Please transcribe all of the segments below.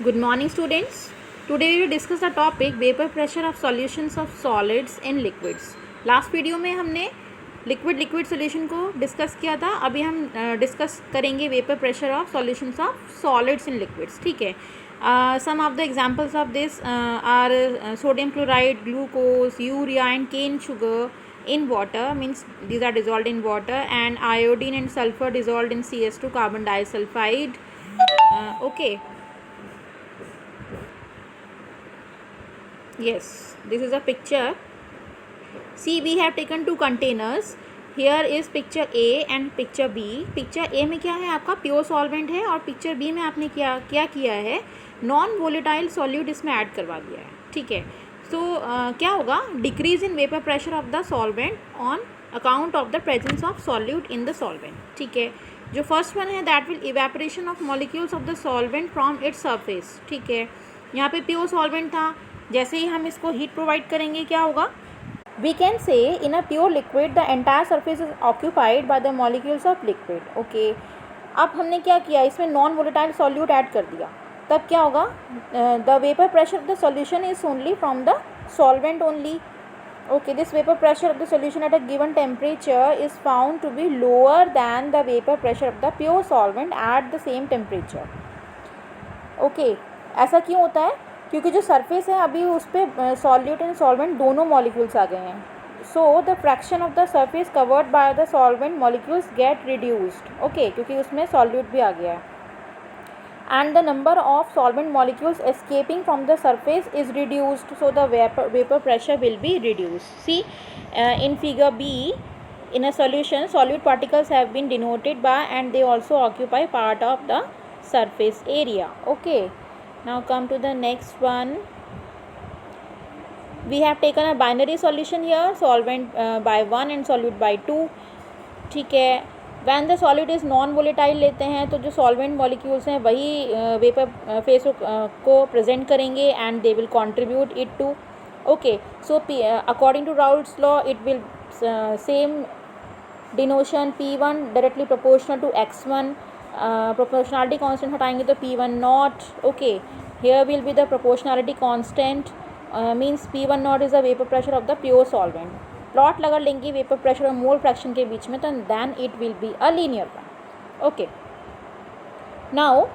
Good morning, students. Today we will discuss the topic vapor pressure of solutions of solids in liquids. Last video में हमने liquid solution को discuss किया था. अभी हम discuss करेंगे vapour pressure of solutions of solids in liquids. ठीक है. Some of the examples of this are sodium chloride, glucose, urea and cane sugar in water, means these are dissolved in water, and iodine and sulfur dissolved in CS2, carbon disulfide. Okay. Yes, this is a picture. See, we have taken two containers. Here is picture A and picture B. Picture A में क्या है, आपका pure solvent है, और picture B में आपने क्या किया है, नॉन वोलेटाइल सॉल्यूट इसमें ऐड करवा दिया है. ठीक है. सो क्या होगा, decrease in vapour pressure of the solvent on account of the presence of solute in the solvent. ठीक है. जो फर्स्ट वन है, that will evaporation of molecules of the solvent from its surface. ठीक है. यहाँ पे प्योर सॉल्वेंट था, जैसे ही हम इसको हीट प्रोवाइड करेंगे क्या होगा, we can say in a pure liquid the entire surface is occupied by the molecules of liquid. Okay. अब हमने क्या किया, इसमें नॉन वोलेटाइल सॉल्यूट ऐड कर दिया, तब क्या होगा, the vapour pressure of the solution is only from the solvent only. Okay, this vapor pressure of the solution at a given temperature is found to be lower than the vapor pressure of the pure solvent at the same temperature. Okay, ऐसा क्यों होता है, क्योंकि जो surface है अभी उस पर सॉल्यूट एंड सॉल्वेंट दोनों मॉलिक्यूल्स आ गए हैं. So the fraction of the surface covered by the solvent molecules gate reduced. Okay, क्योंकि उसमें सॉल्यूट भी आ गया है. And the number of solvent molecules escaping from the surface is reduced, so the vapor pressure will be reduced. See, in figure B, in a solution, solute particles have been denoted by, and they also occupy part of the surface area. Okay, now come to the next one. We have taken a binary solution here, solvent by 1 and solute by 2. ठीक है. When the solid is non volatile लेते हैं, तो जो solvent molecules हैं वही vapour phase को present करेंगे, and they will contribute it to. Okay. So according to Raoult's law it will same denotion P1 directly proportional to X1. Proportionality constant हटाएंगे तो P1 naught. Okay. Here will be the proportionality constant, means P1 naught is the vapour pressure of the pure solvent. Plot लगा लेंगे vapour pressure और mole fraction के बीच में, तो then it will be a linear one. Okay. Now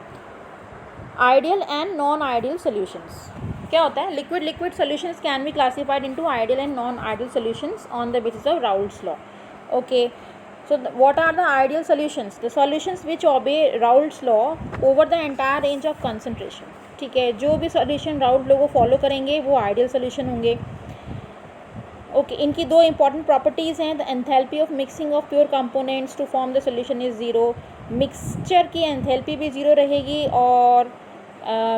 ideal and non ideal solutions. क्या होता है, liquid solutions can be classified into ideal and non ideal solutions on the basis of Raoult's law. Okay. So what are the ideal solutions? The solutions which obey Raoult's law over the entire range of concentration. ठीक है. जो भी solution Raoult law को follow करेंगे वो ideal solution होंगे. Okay. इनकी दो इंपॉर्टेंट प्रॉपर्टीज़ हैं. The enthalpy of mixing of pure components to form the solution is zero. Mixture की एंथैल्पी भी ज़ीरो रहेगी, और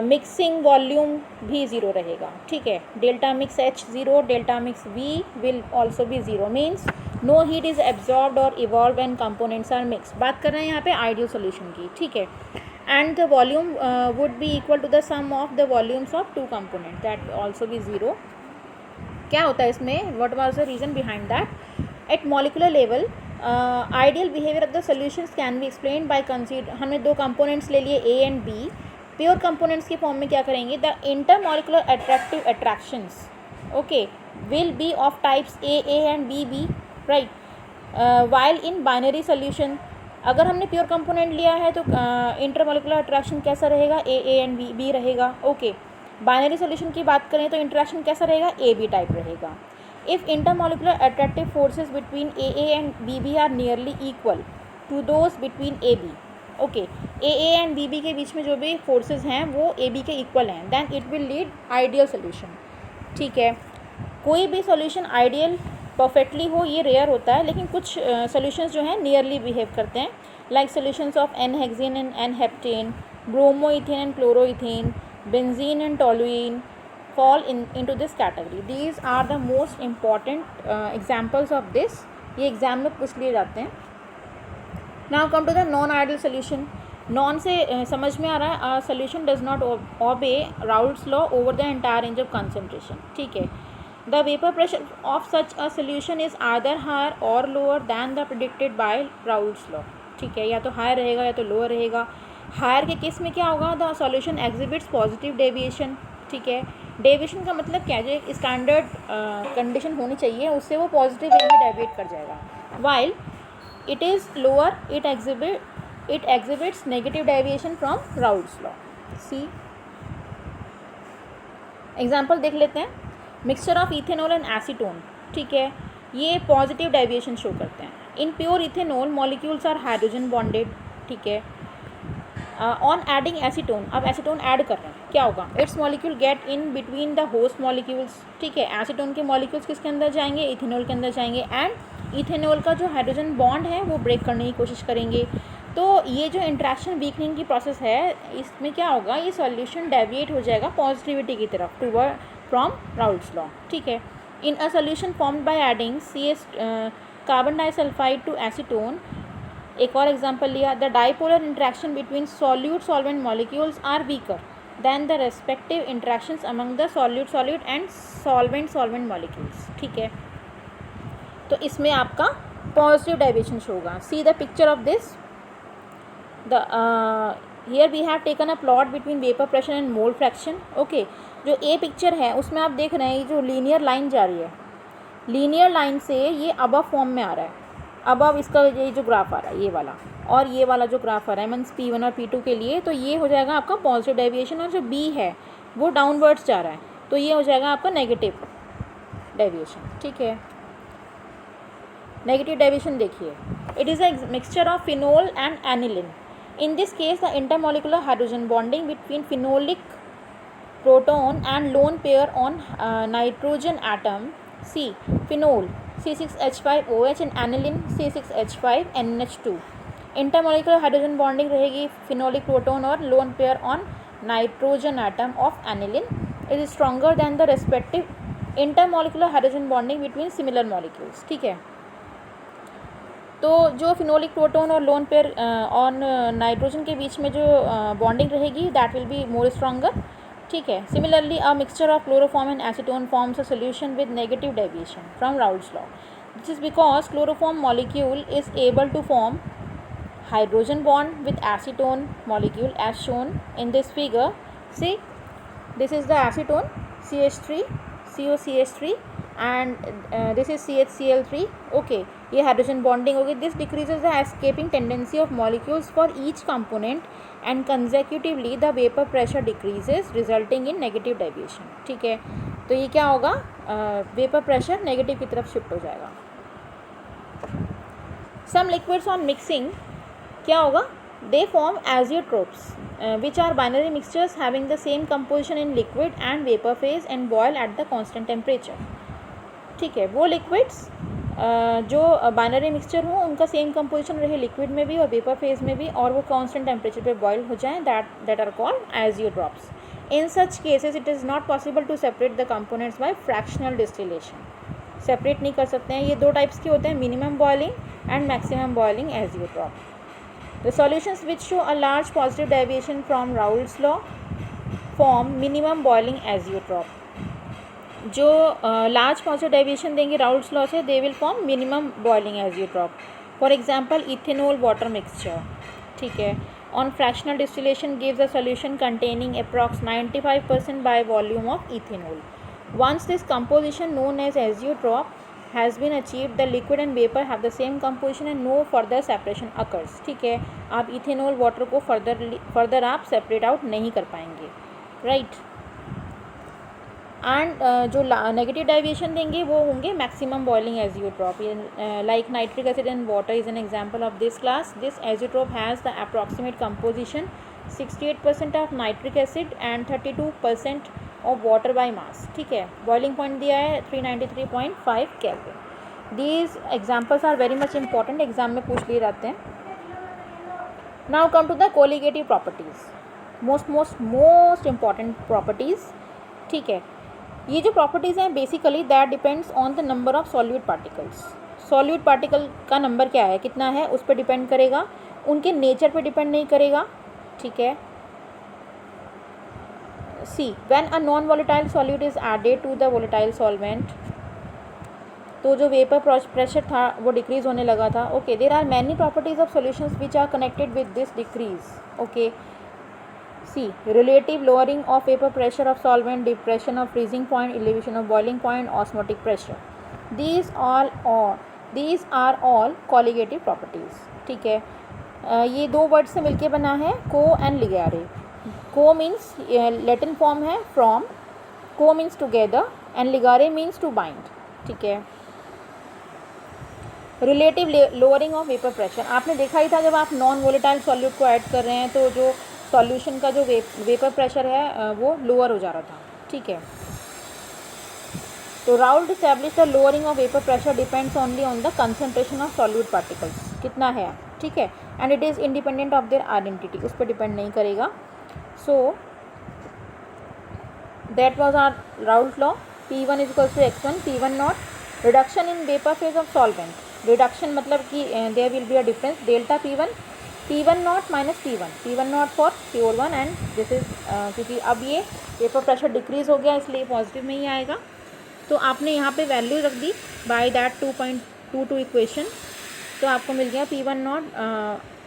मिक्सिंग वॉल्यूम भी ज़ीरो रहेगा. ठीक है. Delta mix H zero, delta mix V will also be zero. Means no heat is absorbed और evolve when components are mix. बात कर रहे हैं यहाँ पे आइडियल सोल्यूशन की. ठीक है. And the volume would be equal to the sum of the volumes of two component, that also be zero. क्या होता है इसमें, what was the reason behind that. At molecular level ideal behaviour of the solutions can be explain by consider. हमने दो components ले लिए A and B. Pure components के form में क्या करेंगे, the inter molecular attractions okay will be of types A and B, right. While in binary solution, अगर हमने प्योर कंपोनेंट लिया है तो इंटर मॉलिकुलर अट्रैक्शन कैसा रहेगा, A एंड B रहेगा. ओके. बाइनरी सोल्यूशन की बात करें तो इंटरेक्शन कैसा रहेगा, AB टाइप रहेगा. If intermolecular attractive forces between AA and BB are nearly equal to those between AB. Okay. AA and BB के बीच में जो भी फोर्सेज हैं वो AB के इक्वल हैं, then it will lead ideal solution. ठीक है. कोई भी सोल्यूशन आइडियल परफेक्टली हो ये रेयर होता है, लेकिन कुछ सोल्यूशंस जो हैं नियरली बिहेव करते हैं, like solutions of N-hexane and N-heptane, bromoethane and chloroethane, benzene and toluene fall into this category. These are the most important examples of this. ये एग्जाम में पूछ लिए जाते हैं. Now come to the non-ideal solution. Non से समझ में आ रहा है, solution does not obey Raoult's law over the entire range of concentration. ठीक है. The vapor pressure of such a solution is either higher or lower than the predicted by Raoult's law. ठीक है. या तो हाई रहेगा या तो lower रहेगा. हायर के केस में क्या होगा, the solution exhibits positive deviation, ठीक है। डेविएशन का मतलब क्या है, जो स्टैंडर्ड कंडीशन होनी चाहिए उससे वो पॉजिटिव वे में डेविएट कर जाएगा। While it is lower it exhibits negative deviation from Raoult's law. See example देख लेते हैं। Mixture of ethanol and acetone, ठीक है, ये पॉजिटिव डेविएशन शो करते हैं। In pure ethanol molecules are hydrogen bonded, ठीक है। ऑन एडिंग एसीटोन, अब एसीटोन ऐड कर रहे हैं, क्या होगा, its molecule get in between the host molecules, ठीक है। एसीटोन के मॉलिक्यूल्स किसके अंदर जाएंगे, इथेनॉल के अंदर जाएंगे, एंड इथेनॉल का जो हाइड्रोजन बॉन्ड है वो ब्रेक करने की कोशिश करेंगे। तो ये जो इंट्रैक्शन वीकनिंग की प्रोसेस है, इसमें क्या होगा, ये सॉल्यूशन डेविएट हो जाएगा पॉजिटिविटी की तरफ टूवर्ड फ्रॉम राउल्स लॉ, ठीक है। In a solution formed by adding carbon disulphide to acetone, एक और एग्जांपल लिया, the dipolar interaction between solute solvent molecules are weaker than the respective interactions among the solute solute and solvent molecules, ठीक है। तो इसमें आपका positive deviation show होगा। See the picture of this, here we have taken a plot between vapour pressure and mole fraction, okay. जो A picture है उसमें आप देख रहे हैं जो लीनियर लाइन जा रही है, लीनियर लाइन से ये अबव फॉर्म में आ रहा है, अबव इसका ये जो ग्राफ आ रहा है ये वाला, और ये वाला जो ग्राफ आ रहा है मीन्स P1 और P2 के लिए, तो ये हो जाएगा आपका पॉजिटिव डेविएशन, और जो B है वो डाउनवर्ड्स जा रहा है, तो ये हो जाएगा आपका नेगेटिव डेविएशन, ठीक है। नेगेटिव डेविएशन देखिए, it is a mixture of phenol and aniline. In this case the intermolecular hydrogen bonding between phenolic proton and lone pair on nitrogen atom C, phenol C6H5OH and aniline C6H5NH2। Intermolecular hydrogen bonding रहेगी phenolic proton और lone pair on nitrogen atom of aniline is stronger than the respective intermolecular hydrogen bonding between similar molecules, ठीक है। तो जो phenolic proton और lone pair on nitrogen के बीच में जो बॉन्डिंग रहेगी that will be more stronger, ठीक है। Similarly a mixture of chloroform and acetone forms a solution with negative deviation from Raoult's law. This is because chloroform molecule is able to form hydrogen bond with acetone molecule as shown in this figure. See, this is the acetone CH3 COCH3 and this is CHCl3, okay, ये hydrogen bonding होगी। This decreases the escaping tendency of molecules for each component and consecutively the vapor pressure decreases resulting in negative deviation, ठीक है। तो ये क्या होगा, vapour pressure negative की तरफ शिफ्ट हो जाएगा। Some liquids on mixing क्या होगा, they form azeotropes which are binary mixtures having the same composition in liquid and vapour phase and boil at the constant temperature, ठीक है। वो लिक्विड्स जो बाइनरी मिक्सचर हो उनका सेम कंपोजिशन रहे liquid में भी और वेपर फेज में भी, और वो कांस्टेंट टेम्परेचर पे बॉयल हो जाएं, that are called azeotropes. In such cases it is not possible to separate the components by fractional distillation, separate नहीं कर सकते हैं। ये दो टाइप्स के होते हैं, minimum boiling and maximum boiling azeotrope. The solutions which show a large positive deviation from Raoult's law form minimum boiling azeotrope. जो large positive deviation देंगे Raoult's law से, they will form minimum boiling azeotrope. For example, ethanol water mixture, ठीक है, on fractional distillation gives a solution containing approx 95% by volume of ethanol. Once this composition known as azeotrope has been achieved, the liquid and vapor have the same composition and no further separation occurs, ठीक है। आप ethanol water को further आप separate out नहीं कर पाएंगे, right. And जो negative deviation देंगे वो होंगे maximum boiling azeotrope, like nitric acid and water is an example of this class. This azeotrope has the approximate composition 68% of nitric acid and 32% of water by mass, ठीक है। Boiling point दिया है 393.5 kelvin. These examples are very much important, exam में पूछ लिए जाते हैं। Now come to the colligative properties, most important properties, ठीक है। ये जो प्रॉपर्टीज़ हैं basically that depends on the number of solute particles. Solute particle का नंबर क्या है, कितना है, उस पर डिपेंड करेगा, उनके नेचर पे डिपेंड नहीं करेगा, ठीक है। C, when a non-volatile solute is added to the volatile solvent, तो जो वेपर प्रेशर था वो डिक्रीज होने लगा था, okay. There are many properties of solutions which are connected with this decrease, okay. C. Relative lowering of vapor pressure of solvent, depression of freezing point, elevation of boiling point, osmotic pressure. These are all colligative properties. ठीक है, ये दो word से मिलके बना है को and लिगैरे. को मीन्स लैटिन फॉर्म है फ्रॉम, को मीन्स टुगेदर एंड लिगारे मीन्स टू बाइंड. ठीक है. Relative lowering of vapour pressure आपने देखा ही था जब आप नॉन वोलेटाइल सॉल्यूट को ऐड कर रहे हैं तो जो सॉल्यूशन का जो वेपर प्रेशर है वो लोअर हो जा रहा था. ठीक है. तो Raoult establish the lowering of vapour pressure depends only on the concentration of solute particles, कितना है. ठीक है. And it is independent of their identity, उस पर डिपेंड नहीं करेगा. So that was our Raoult law. P1 is equals to x1 P1 naught. Reduction in vapour phase of solvent, reduction मतलब कि there will be a difference delta P1 naught minus P1 naught for pure one and this is क्योंकि अब ये vapour pressure decrease हो गया इसलिए positive में ही आएगा. तो आपने यहाँ पे वैल्यू रख दी बाय दैट 2.22 इक्वेशन. तो आपको मिल गया P1 not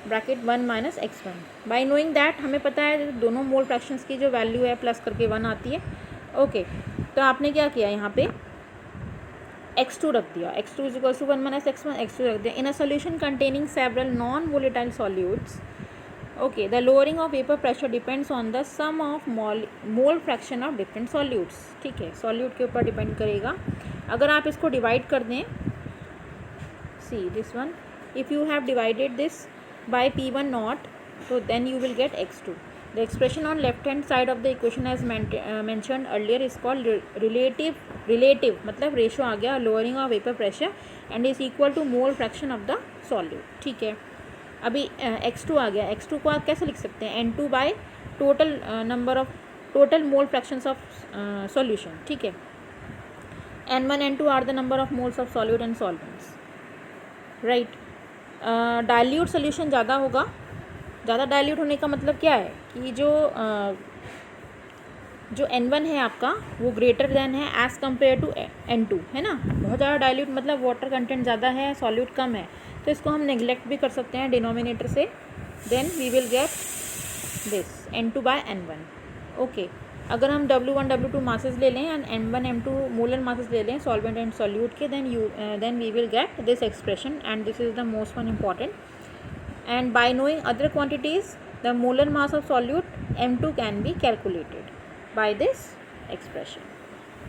bracket 1 minus x1. Bye knowing that हमें पता है दोनों मोल फ्रैक्शंस की जो वैल्यू है प्लस करके 1 आती है. ओके. तो आपने क्या किया यहाँ पे x2 रख दिया. x2 is equal to 1 minus x1, x2 रख दिया. In a solution containing several non volatile solutes, okay, the lowering of vapour pressure depends on the sum of mole fraction of different solutes. ठीक है. Solute के ऊपर depend करेगा. अगर आप इसको डिवाइड कर दें, see this one, if you have divided this by P1 naught तो then you will get x2. The expression on left hand side of the equation as mentioned earlier is called relative मतलब ratio आ गया lowering of vapor pressure and is equal to mole fraction of the solute. ठीक है. अभी x2 आ गया. x2 को आप कैसे लिख सकते हैं N2 by total number of total mole fractions of solution. ठीक है. N1 N2 are the number of moles of solute and solvents. Right. Dilute solution ज़्यादा होगा. ज़्यादा डाइल्यूट होने का मतलब क्या है कि जो N1 है आपका वो ग्रेटर देन है एज़ कम्पेयर टू N2, है ना. बहुत ज़्यादा डाइल्यूट मतलब वाटर कंटेंट ज़्यादा है, सॉल्यूट कम है, तो इसको हम नेग्लेक्ट भी कर सकते हैं डिनोमिनेटर से. Then we will get this N2 by N1. Okay. अगर हम W1 W2 मासेस ले लें and M1 M2 molar masses ले लें सॉल्वेंट एंड सॉल्यूट के, then we will get this expression and this is the most one important. And by knowing other quantities, the molar mass of solute M2 can be calculated by this expression.